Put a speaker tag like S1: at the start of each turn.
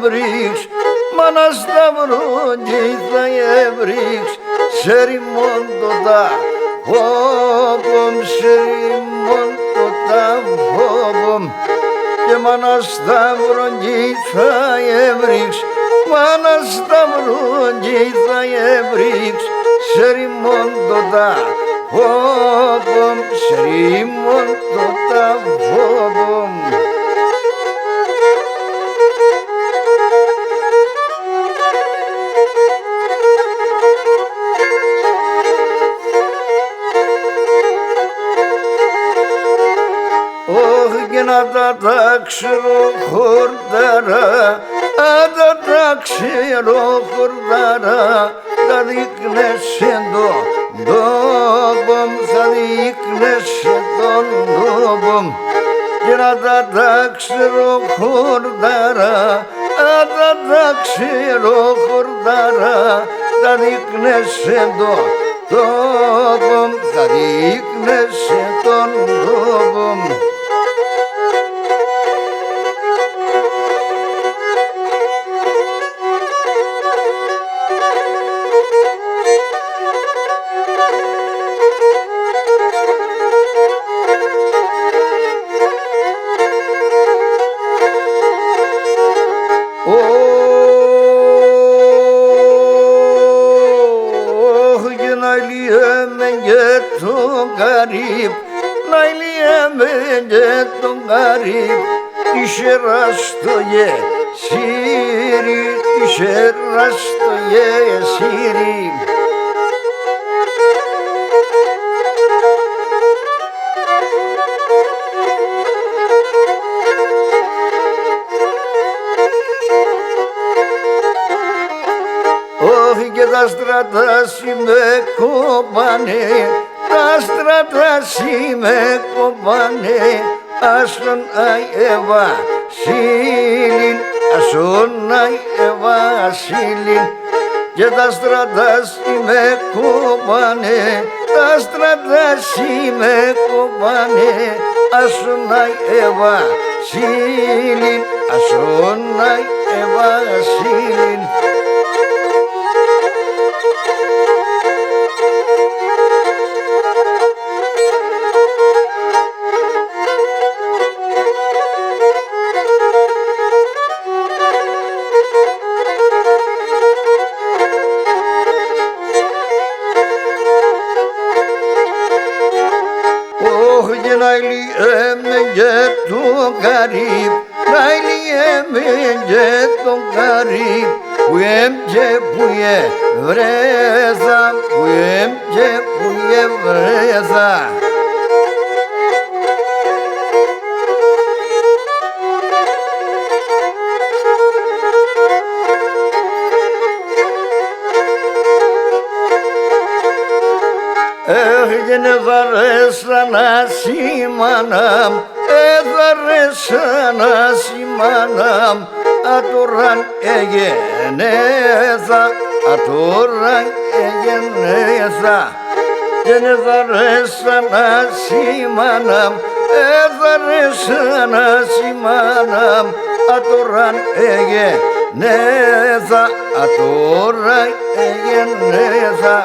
S1: έβριξ, μάνα σταυρογγί θα έβριξ, σε ρημόντοτα φόβομ, σε ρημόντοτα φόβομ. Και μάνα σταυρογγί θα έβριξ, μάνα σταυρογγί θα έβριξ, σε ρημόντοτα φόβομ, σε ρημόντοτα φόβομ. Να τα ξέρω χορτάρα, τα ξέρω χορτάρα, θα δείκνεσαι τον τόπο, θα δείκνεσαι τον τόπο. Και να τα ξέρω χορτάρα, τα ξέρω χορτάρα, θα δείκνεσαι τον τόπο, θα δείκνεσαι τον τόπο. Σεραστοє Σύρι, σεραστοє Σύρι. Όχι και τα στρατά με κόμπανε, τα στρατά με κόμπανε, άσον αϊ Βασίλην, ασώναι Βασίλην. Και τα στρατά με κόμπανε, τα στρατά με κόμπανε, ασώναι Βασίλην, ασώναι Βασίλην. Και τον καρύβ, να ηλιέμαι και τον καρύβ, που έμκε που βρέθα, που έμκε που βρέθα. Έγινε βαρέσα να σήμαναμ, βαρέσα να σήμαναμ, ατοράν εγενέθα, ατοράν εγενέθα. Έγινε βαρέσα να σήμαναμ, βαρέσα να σήμαναμ, ατοράν εγενέθα, ατοράν εγενέθα.